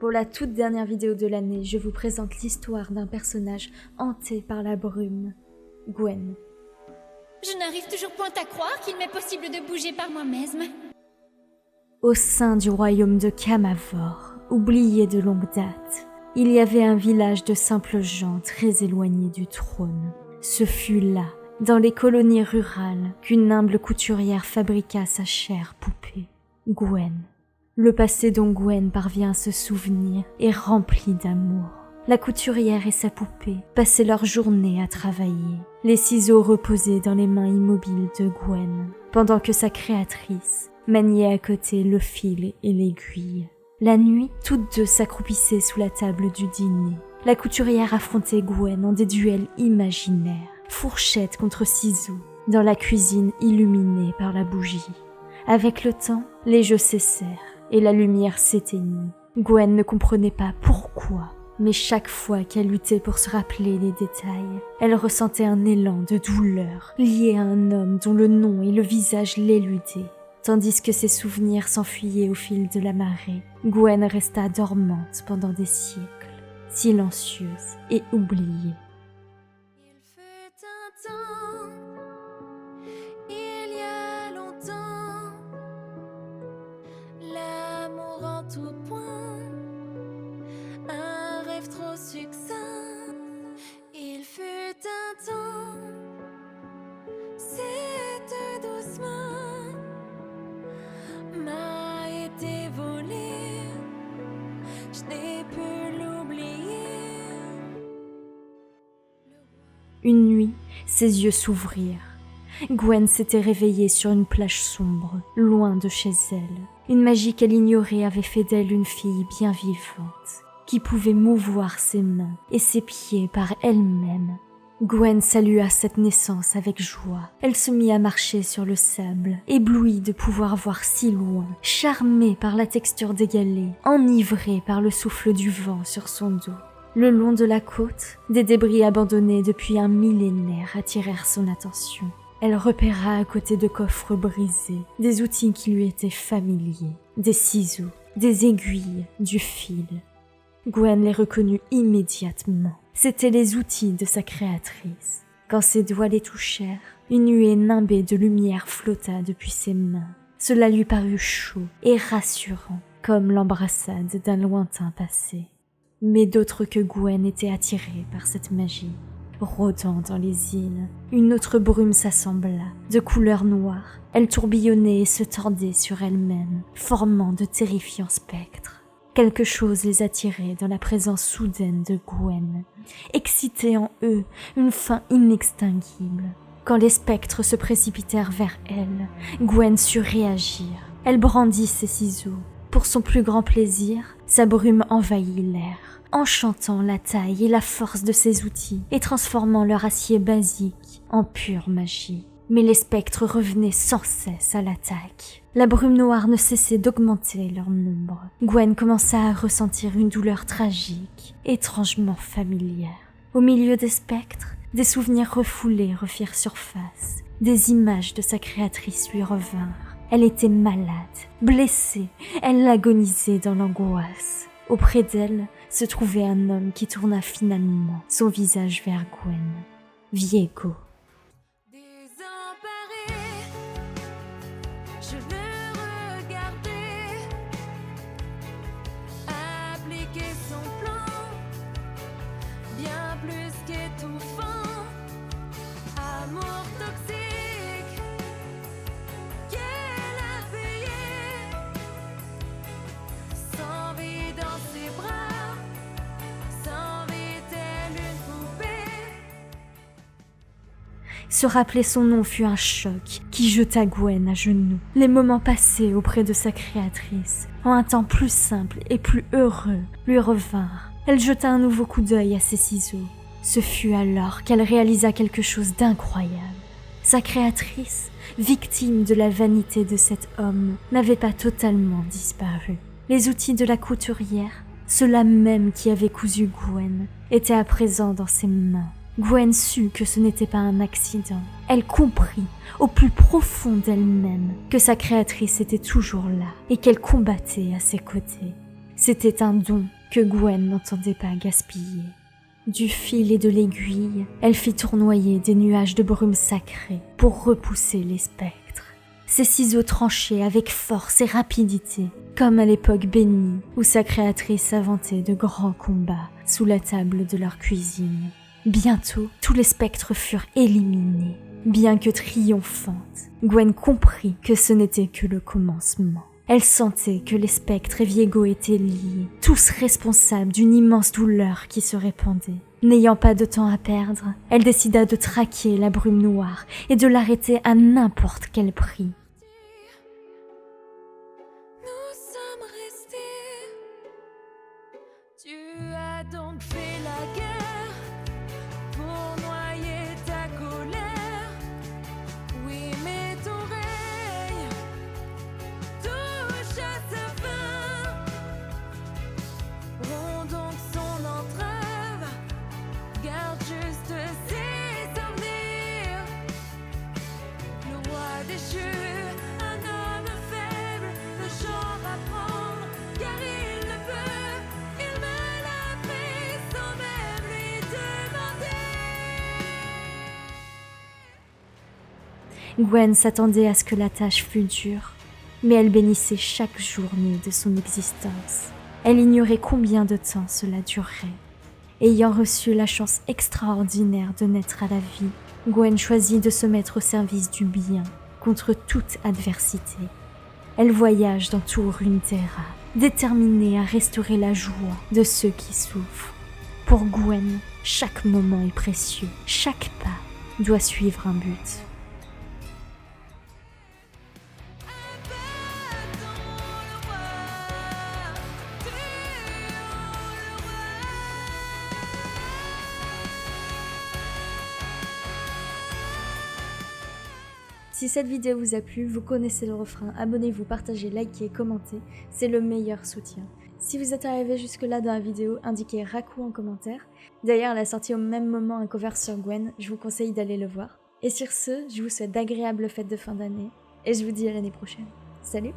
Pour la toute dernière vidéo de l'année, je vous présente l'histoire d'un personnage hanté par la brume, Gwen. Je n'arrive toujours point à croire qu'il m'est possible de bouger par moi-même. Au sein du royaume de Camavor, oublié de longue date, il y avait un village de simples gens très éloignés du trône. Ce fut là, dans les colonies rurales, qu'une humble couturière fabriqua sa chère poupée, Gwen. Le passé dont Gwen parvient à se souvenir est rempli d'amour. La couturière et sa poupée passaient leur journée à travailler, les ciseaux reposaient dans les mains immobiles de Gwen, pendant que sa créatrice maniait à côté le fil et l'aiguille. La nuit, toutes deux s'accroupissaient sous la table du dîner. La couturière affrontait Gwen dans des duels imaginaires, fourchette contre ciseaux, dans la cuisine illuminée par la bougie. Avec le temps, les jeux cessèrent et la lumière s'éteignit. Gwen ne comprenait pas pourquoi, mais chaque fois qu'elle luttait pour se rappeler les détails, elle ressentait un élan de douleur lié à un homme dont le nom et le visage l'éludaient. Tandis que ses souvenirs s'enfuyaient au fil de la marée, Gwen resta dormante pendant des siècles, silencieuse et oubliée. Il fut un temps, il y a longtemps, l'amour en tout point, un rêve trop succinct. Il fut un temps, cette douce main m'a été volée, je n'ai pu l'oublier. Une nuit, ses yeux s'ouvrirent. Gwen s'était réveillée sur une plage sombre, loin de chez elle. Une magie qu'elle ignorait avait fait d'elle une fille bien vivante, qui pouvait mouvoir ses mains et ses pieds par elle-même. Gwen salua cette naissance avec joie. Elle se mit à marcher sur le sable, éblouie de pouvoir voir si loin, charmée par la texture des galets, enivrée par le souffle du vent sur son dos. Le long de la côte, des débris abandonnés depuis un millénaire attirèrent son attention. Elle repéra à côté de coffres brisés des outils qui lui étaient familiers, des ciseaux, des aiguilles, du fil. Gwen les reconnut immédiatement. C'étaient les outils de sa créatrice. Quand ses doigts les touchèrent, une nuée nimbée de lumière flotta depuis ses mains. Cela lui parut chaud et rassurant, comme l'embrassade d'un lointain passé. Mais d'autres que Gwen étaient attirés par cette magie. Rôdant dans les îles, une autre brume s'assembla, de couleur noire. Elle tourbillonnait et se tordait sur elle-même, formant de terrifiants spectres. Quelque chose les attirait dans la présence soudaine de Gwen, excitait en eux une faim inextinguible. Quand les spectres se précipitèrent vers elle, Gwen sut réagir. Elle brandit ses ciseaux. Pour son plus grand plaisir, sa brume envahit l'air, enchantant la taille et la force de ses outils et transformant leur acier basique en pure magie. Mais les spectres revenaient sans cesse à l'attaque. La brume noire ne cessait d'augmenter leur nombre. Gwen commença à ressentir une douleur tragique, étrangement familière. Au milieu des spectres, des souvenirs refoulés refirent surface. Des images de sa créatrice lui revinrent. Elle était malade, blessée, elle agonisait dans l'angoisse. Auprès d'elle se trouvait un homme qui tourna finalement son visage vers Gwen. Viego. Désemparée, je le regardais appliquer son plan, bien plus qu'étouffant, amour toxique qu'elle a payé, sans vie dans ses bras, sans vie telle une poupée. Se rappeler son nom fut un choc qui jeta Gwen à genoux. Les moments passés auprès de sa créatrice, en un temps plus simple et plus heureux, lui revinrent. Elle jeta un nouveau coup d'œil à ses ciseaux. Ce fut alors qu'elle réalisa quelque chose d'incroyable. Sa créatrice, victime de la vanité de cet homme, n'avait pas totalement disparu. Les outils de la couturière, ceux-là même qui avaient cousu Gwen, étaient à présent dans ses mains. Gwen sut que ce n'était pas un accident. Elle comprit, au plus profond d'elle-même, que sa créatrice était toujours là et qu'elle combattait à ses côtés. C'était un don que Gwen n'entendait pas gaspiller. Du fil et de l'aiguille, elle fit tournoyer des nuages de brume sacrée pour repousser les spectres. Ses ciseaux tranchaient avec force et rapidité, comme à l'époque bénie où sa créatrice inventait de grands combats sous la table de leur cuisine. Bientôt, tous les spectres furent éliminés. Bien que triomphante, Gwen comprit que ce n'était que le commencement. Elle sentait que les spectres et Viego étaient liés, tous responsables d'une immense douleur qui se répandait. N'ayant pas de temps à perdre, elle décida de traquer la brume noire et de l'arrêter à n'importe quel prix. Nous sommes restés. Tu as donc fait la guerre pour noyer ta colère. Oui, mais ton règne touche à sa fin. Rends donc son entrave. Garde juste ses souvenirs. Le roi déchu, un homme faible, le genre à prendre, car il le veut. Il me l'a pris sans même lui demander. Gwen s'attendait à ce que la tâche fût dure, mais elle bénissait chaque journée de son existence. Elle ignorait combien de temps cela durerait. Ayant reçu la chance extraordinaire de naître à la vie, Gwen choisit de se mettre au service du bien contre toute adversité. Elle voyage dans tout Runeterra, déterminée à restaurer la joie de ceux qui souffrent. Pour Gwen, chaque moment est précieux, chaque pas doit suivre un but. Si cette vidéo vous a plu, vous connaissez le refrain, abonnez-vous, partagez, likez, commentez, c'est le meilleur soutien. Si vous êtes arrivé jusque là dans la vidéo, indiquez Raku en commentaire. D'ailleurs, elle a sorti au même moment un cover sur Gwen, je vous conseille d'aller le voir. Et sur ce, je vous souhaite d'agréables fêtes de fin d'année, et je vous dis à l'année prochaine. Salut!